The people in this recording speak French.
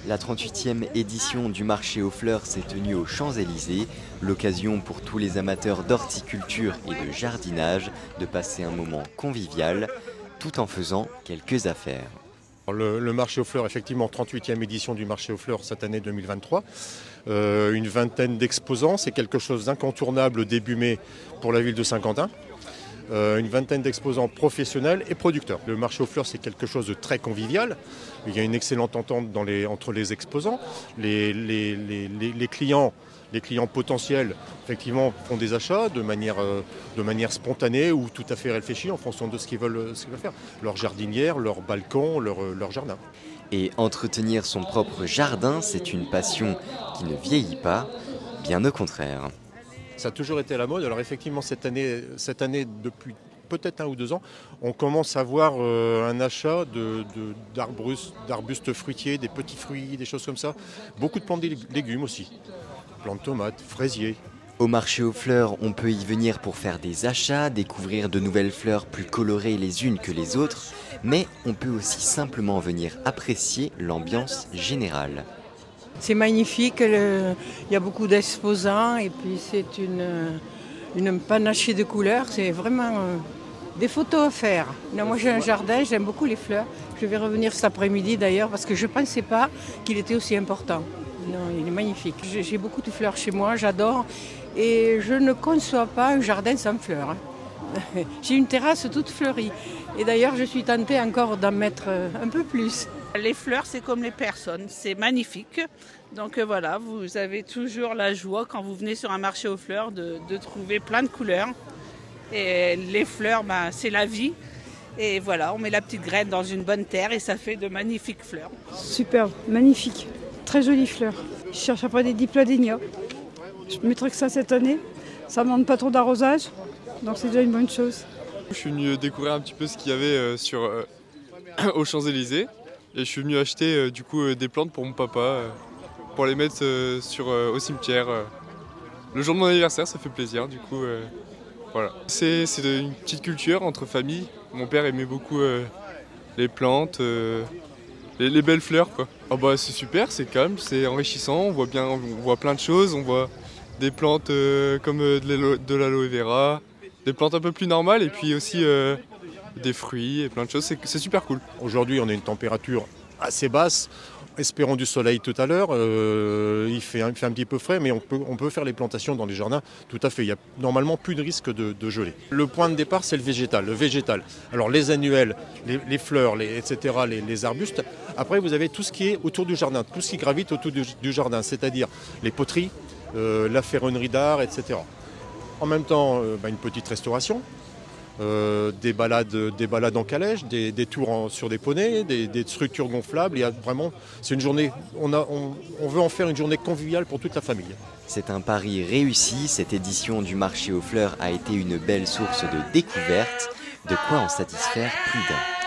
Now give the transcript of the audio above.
La 38e édition du marché aux fleurs s'est tenue aux Champs-Élysées, l'occasion pour tous les amateurs d'horticulture et de jardinage de passer un moment convivial tout en faisant quelques affaires. Le marché aux fleurs, effectivement, 38e édition du marché aux fleurs cette année 2023. Une vingtaine d'exposants, c'est quelque chose d'incontournable début mai pour la ville de Saint-Quentin. Une vingtaine d'exposants professionnels et producteurs. Le marché aux fleurs, c'est quelque chose de très convivial. Il y a une excellente entente entre les exposants. Les clients potentiels, effectivement, font des achats de manière spontanée ou tout à fait réfléchie en fonction de ce qu'ils veulent faire. Leur jardinière, leur balcon, leur jardin. Et entretenir son propre jardin, c'est une passion qui ne vieillit pas, bien au contraire. Ça a toujours été à la mode. Alors effectivement, cette année, depuis peut-être 1 ou 2 ans, on commence à voir un achat d'arbustes fruitiers, des petits fruits, des choses comme ça. Beaucoup de plantes de légumes aussi. Plantes de tomates, fraisiers. Au marché aux fleurs, on peut y venir pour faire des achats, découvrir de nouvelles fleurs plus colorées les unes que les autres, mais on peut aussi simplement venir apprécier l'ambiance générale. C'est magnifique, il y a beaucoup d'exposants et puis c'est une panachée de couleurs, c'est vraiment des photos à faire. Non, moi j'ai un jardin, j'aime beaucoup les fleurs. Je vais revenir cet après-midi d'ailleurs parce que je ne pensais pas qu'il était aussi important. Non, il est magnifique. J'ai beaucoup de fleurs chez moi, j'adore et je ne conçois pas un jardin sans fleurs. J'ai une terrasse toute fleurie et d'ailleurs je suis tentée encore d'en mettre un peu plus. Les fleurs, c'est comme les personnes, c'est magnifique. Donc voilà, vous avez toujours la joie quand vous venez sur un marché aux fleurs de trouver plein de couleurs. Et les fleurs, c'est la vie. Et voilà, on met la petite graine dans une bonne terre et ça fait de magnifiques fleurs. Superbe, magnifique, très jolies fleurs. Je cherche après des dipladénias. Je mettrai que ça cette année. Ça ne demande pas trop d'arrosage, donc c'est déjà une bonne chose. Je suis venu découvrir un petit peu ce qu'il y avait aux Champs-Élysées. Et je suis venu acheter des plantes pour mon papa, pour les mettre au cimetière. Le jour de mon anniversaire, ça fait plaisir, voilà. C'est une petite culture entre familles. Mon père aimait beaucoup les plantes, les belles fleurs, quoi. C'est super, c'est calme, c'est enrichissant, on voit plein de choses, on voit des plantes comme de l'aloe vera, des plantes un peu plus normales et puis aussi des fruits et plein de choses, c'est super cool. Aujourd'hui, on a une température assez basse. Espérons du soleil tout à l'heure. Il fait un petit peu frais, mais on peut faire les plantations dans les jardins. Tout à fait. Il n'y a normalement plus de risque de geler. Le point de départ, c'est le végétal. Alors les annuels, les fleurs, etc., les arbustes. Après, vous avez tout ce qui est autour du jardin, tout ce qui gravite autour du jardin, c'est-à-dire les poteries, la ferronnerie d'art, etc. En même temps, une petite restauration. Des balades en calèche, des tours sur des poneys, des structures gonflables. Il y a vraiment, c'est une journée, on veut en faire une journée conviviale pour toute la famille. C'est un pari réussi, cette édition du marché aux fleurs a été une belle source de découvertes, de quoi en satisfaire plus d'un.